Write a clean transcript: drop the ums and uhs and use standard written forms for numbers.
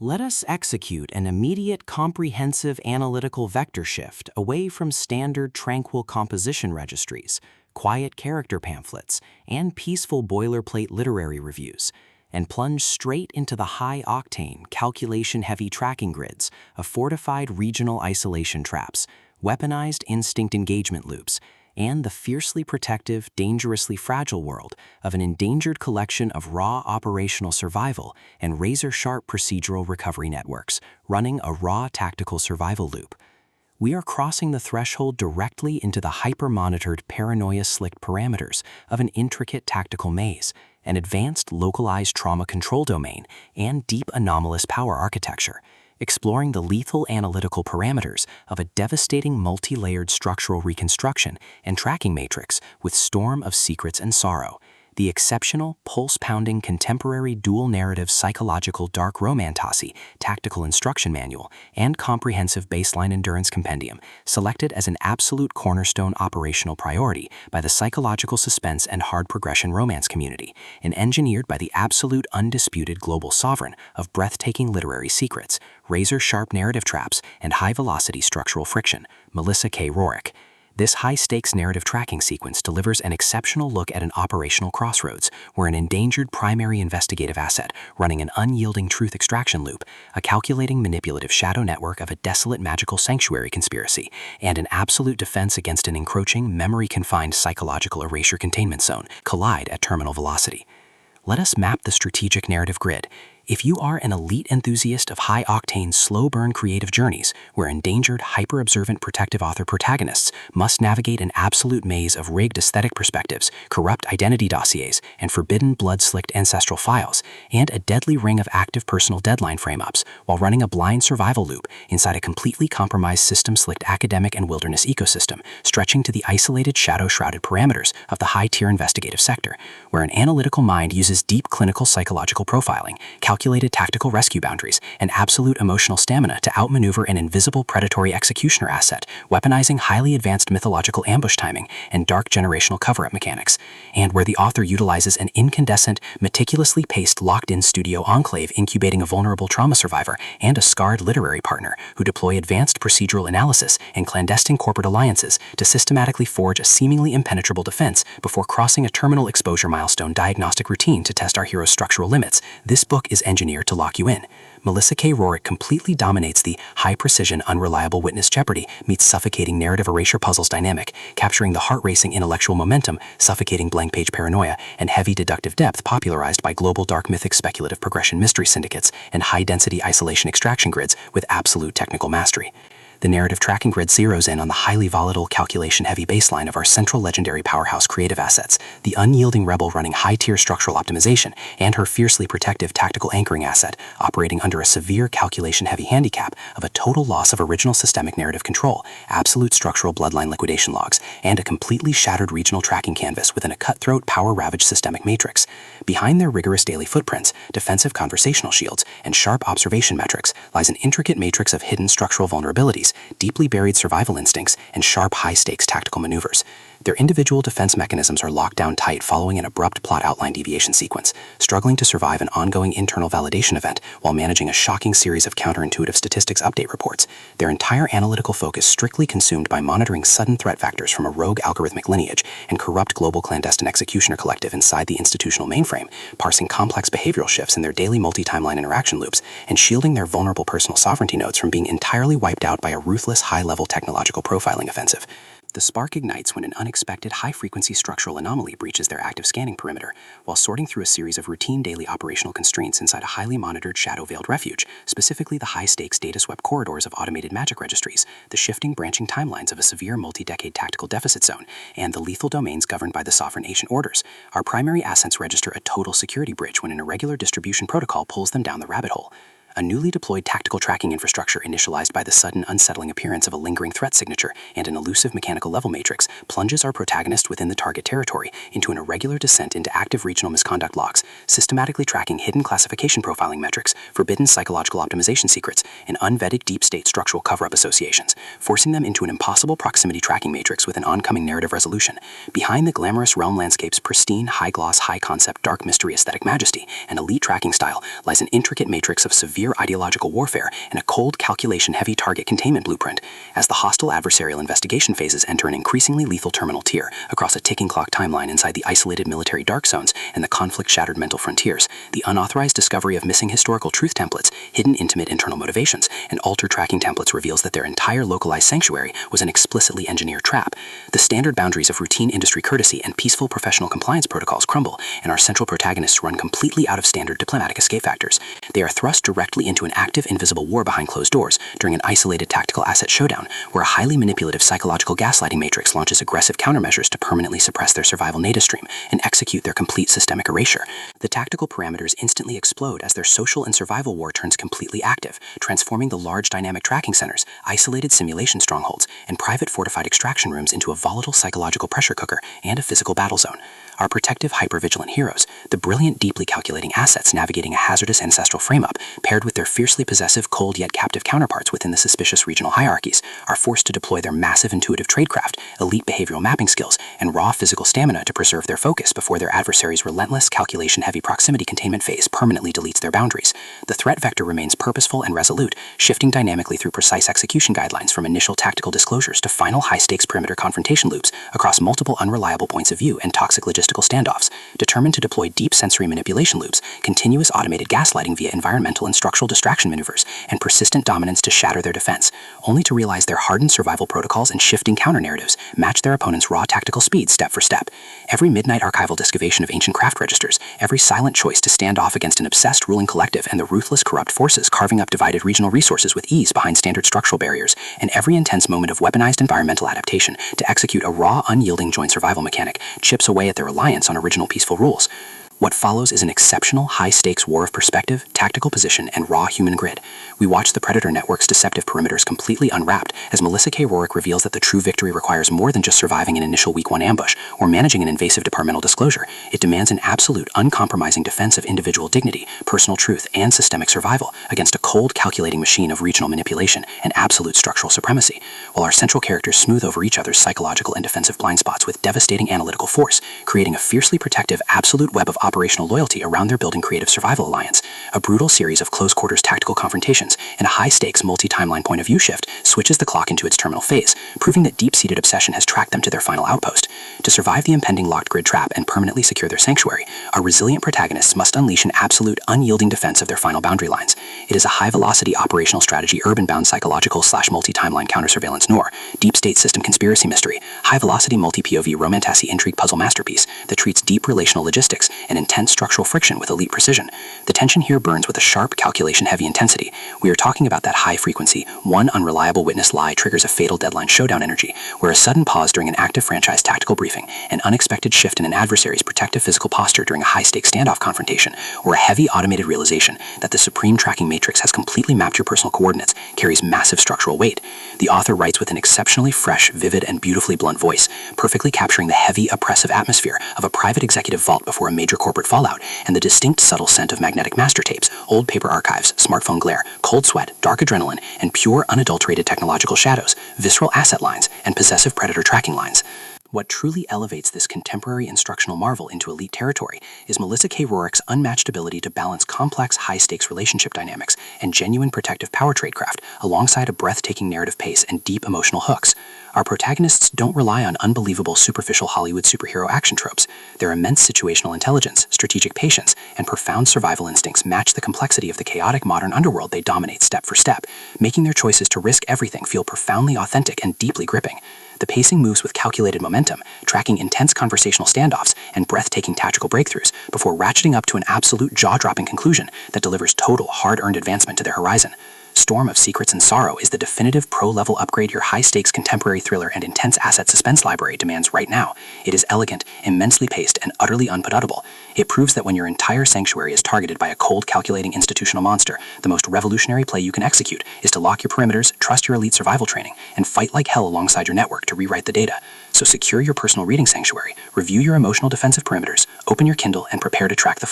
Let us execute an immediate comprehensive analytical vector shift away from standard tranquil composition registries, quiet character pamphlets, and peaceful boilerplate literary reviews, and plunge straight into the high-octane, calculation-heavy tracking grids of fortified regional isolation traps, weaponized instinct engagement loops, and the fiercely protective, dangerously fragile world of an endangered collection of raw operational survival and razor-sharp procedural recovery networks running a raw tactical survival loop. We are crossing the threshold directly into the hyper-monitored, paranoia-slicked parameters of an intricate tactical maze, an advanced localized trauma control domain, and deep anomalous power architecture, exploring the lethal analytical parameters of a devastating multi-layered structural reconstruction and tracking matrix with storm of secrets and sorrow, the exceptional, pulse-pounding contemporary dual-narrative psychological dark romantasy tactical instruction manual and comprehensive baseline endurance compendium, selected as an absolute cornerstone operational priority by the psychological suspense and hard progression romance community, and engineered by the absolute undisputed global sovereign of breathtaking literary secrets, razor-sharp narrative traps, and high-velocity structural friction, Melissa K. Roehrich. This high-stakes narrative tracking sequence delivers an exceptional look at an operational crossroads where an endangered primary investigative asset running an unyielding truth extraction loop, a calculating manipulative shadow network of a desolate magical sanctuary conspiracy, and an absolute defense against an encroaching, memory-confined psychological erasure containment zone collide at terminal velocity. Let us map the strategic narrative grid. If you are an elite enthusiast of high-octane, slow-burn creative journeys where endangered, hyper-observant protective author protagonists must navigate an absolute maze of rigged aesthetic perspectives, corrupt identity dossiers, and forbidden blood-slicked ancestral files, and a deadly ring of active personal deadline frame-ups while running a blind survival loop inside a completely compromised system-slicked academic and wilderness ecosystem, stretching to the isolated, shadow-shrouded parameters of the high-tier investigative sector, where an analytical mind uses deep clinical psychological profiling, calculated tactical rescue boundaries, and absolute emotional stamina to outmaneuver an invisible predatory executioner asset, weaponizing highly advanced mythological ambush timing and dark generational cover-up mechanics, and where the author utilizes an incandescent, meticulously paced locked-in studio enclave incubating a vulnerable trauma survivor and a scarred literary partner who deploy advanced procedural analysis and clandestine corporate alliances to systematically forge a seemingly impenetrable defense before crossing a terminal exposure milestone diagnostic routine to test our hero's structural limits. This book is engineered to lock you in. Melissa K. Roehrich completely dominates the high-precision, unreliable witness jeopardy meets suffocating narrative erasure puzzles dynamic, capturing the heart-racing intellectual momentum, suffocating blank-page paranoia, and heavy deductive depth popularized by global dark mythic speculative progression mystery syndicates and high-density isolation extraction grids with absolute technical mastery. The narrative tracking grid zeroes in on the highly volatile, calculation-heavy baseline of our central legendary powerhouse creative assets, the unyielding rebel running high-tier structural optimization, and her fiercely protective tactical anchoring asset, operating under a severe calculation-heavy handicap of a total loss of original systemic narrative control, absolute structural bloodline liquidation logs, and a completely shattered regional tracking canvas within a cutthroat, power-ravaged systemic matrix. Behind their rigorous daily footprints, defensive conversational shields, and sharp observation metrics lies an intricate matrix of hidden structural vulnerabilities, deeply buried survival instincts, and sharp high-stakes tactical maneuvers. Their individual defense mechanisms are locked down tight following an abrupt plot outline deviation sequence, struggling to survive an ongoing internal validation event while managing a shocking series of counterintuitive statistics update reports, their entire analytical focus strictly consumed by monitoring sudden threat factors from a rogue algorithmic lineage and corrupt global clandestine executioner collective inside the institutional mainframe, parsing complex behavioral shifts in their daily multi-timeline interaction loops, and shielding their vulnerable personal sovereignty nodes from being entirely wiped out by a ruthless high-level technological profiling offensive. The spark ignites when an unexpected high-frequency structural anomaly breaches their active scanning perimeter, while sorting through a series of routine daily operational constraints inside a highly monitored shadow-veiled refuge, specifically the high-stakes data-swept corridors of automated magic registries, the shifting branching timelines of a severe multi-decade tactical deficit zone, and the lethal domains governed by the sovereign ancient orders. Our primary assets register a total security breach when an irregular distribution protocol pulls them down the rabbit hole. A newly deployed tactical tracking infrastructure initialized by the sudden unsettling appearance of a lingering threat signature and an elusive mechanical level matrix plunges our protagonist within the target territory into an irregular descent into active regional misconduct logs, systematically tracking hidden classification profiling metrics, forbidden psychological optimization secrets, and unvetted deep state structural cover-up associations, forcing them into an impossible proximity tracking matrix with an oncoming narrative resolution. Behind the glamorous realm landscape's pristine, high-gloss, high-concept, dark mystery aesthetic majesty and elite tracking style lies an intricate matrix of severe severe ideological warfare and a cold, calculation-heavy target containment blueprint. As the hostile adversarial investigation phases enter an increasingly lethal terminal tier across a ticking clock timeline inside the isolated military dark zones and the conflict-shattered mental frontiers, the unauthorized discovery of missing historical truth templates, hidden intimate internal motivations, and alter tracking templates reveals that their entire localized sanctuary was an explicitly engineered trap. The standard boundaries of routine industry courtesy and peaceful professional compliance protocols crumble, and our central protagonists run completely out of standard diplomatic escape factors. They are thrust directly into an active, invisible war behind closed doors during an isolated tactical asset showdown, where a highly manipulative psychological gaslighting matrix launches aggressive countermeasures to permanently suppress their survival data stream and execute their complete systemic erasure. The tactical parameters instantly explode as their social and survival war turns completely active, transforming the large dynamic tracking centers, isolated simulation strongholds, and private fortified extraction rooms into a volatile psychological pressure cooker and a physical battle zone. Our protective, hyper-vigilant heroes, the brilliant, deeply calculating assets navigating a hazardous ancestral frame-up, paired with their fiercely possessive, cold yet captive counterparts within the suspicious regional hierarchies, are forced to deploy their massive intuitive tradecraft, elite behavioral mapping skills, and raw physical stamina to preserve their focus before their adversary's relentless, calculation-heavy proximity containment phase permanently deletes their boundaries. The threat vector remains purposeful and resolute, shifting dynamically through precise execution guidelines from initial tactical disclosures to final high-stakes perimeter confrontation loops across multiple unreliable points of view and toxic logistical standoffs, determined to deploy deep sensory manipulation loops, continuous automated gaslighting via environmental and structural distraction maneuvers, and persistent dominance to shatter their defense, only to realize their hardened survival protocols and shifting counter-narratives match their opponent's raw tactical speed step for step. Every midnight archival excavation of ancient craft registers, every silent choice to stand off against an obsessed ruling collective and the ruthless corrupt forces carving up divided regional resources with ease behind standard structural barriers, and every intense moment of weaponized environmental adaptation to execute a raw, unyielding joint survival mechanic chips away at their reliance on original peaceful rules. What follows is an exceptional, high-stakes war of perspective, tactical position, and raw human grid. We watch the Predator Network's deceptive perimeters completely unwrapped as Melissa K. Roehrich reveals that the true victory requires more than just surviving an initial Week 1 ambush or managing an invasive departmental disclosure. It demands an absolute, uncompromising defense of individual dignity, personal truth, and systemic survival against a cold, calculating machine of regional manipulation and absolute structural supremacy, while our central characters smooth over each other's psychological and defensive blind spots with devastating analytical force, creating a fiercely protective, absolute web of operational loyalty around their building creative survival alliance. A brutal series of close-quarters tactical confrontations and a high-stakes multi-timeline point of view shift switches the clock into its terminal phase, proving that deep-seated obsession has tracked them to their final outpost. To survive the impending locked grid trap and permanently secure their sanctuary, our resilient protagonists must unleash an absolute, unyielding defense of their final boundary lines. It is a high-velocity operational strategy, urban-bound psychological/multi-timeline counter-surveillance noir, deep-state system conspiracy mystery, high-velocity multi-POV romantasy intrigue puzzle masterpiece that treats deep relational logistics and intense structural friction with elite precision. The tension here burns with a sharp, calculation-heavy intensity. We are talking about that high-frequency, one unreliable witness lie triggers a fatal deadline showdown energy, where a sudden pause during an active franchise tactical briefing, an unexpected shift in an adversary's protective physical posture during a high-stakes standoff confrontation, or a heavy automated realization that the supreme tracking matrix has completely mapped your personal coordinates carries massive structural weight. The author writes with an exceptionally fresh, vivid, and beautifully blunt voice, perfectly capturing the heavy, oppressive atmosphere of a private executive vault before a major corporate fallout, and the distinct subtle scent of magnetic master tapes, old paper archives, smartphone glare, cold sweat, dark adrenaline, and pure unadulterated technological shadows, visceral asset lines, and possessive predator tracking lines. What truly elevates this contemporary instructional marvel into elite territory is Melissa K. Roerich's unmatched ability to balance complex, high-stakes relationship dynamics and genuine protective power tradecraft alongside a breathtaking narrative pace and deep emotional hooks. Our protagonists don't rely on unbelievable, superficial Hollywood superhero action tropes. Their immense situational intelligence, strategic patience, and profound survival instincts match the complexity of the chaotic modern underworld they dominate step for step, making their choices to risk everything feel profoundly authentic and deeply gripping. The pacing moves with calculated momentum, tracking intense conversational standoffs and breathtaking tactical breakthroughs before ratcheting up to an absolute jaw-dropping conclusion that delivers total, hard-earned advancement to their horizon. Storm of Secrets and Sorrow is the definitive pro-level upgrade your high-stakes contemporary thriller and intense asset suspense library demands right now. It is elegant, immensely paced, and utterly unputdownable. It proves that when your entire sanctuary is targeted by a cold, calculating institutional monster, the most revolutionary play you can execute is to lock your perimeters, trust your elite survival training, and fight like hell alongside your network to rewrite the data. So secure your personal reading sanctuary, review your emotional defensive perimeters, open your Kindle, and prepare to track the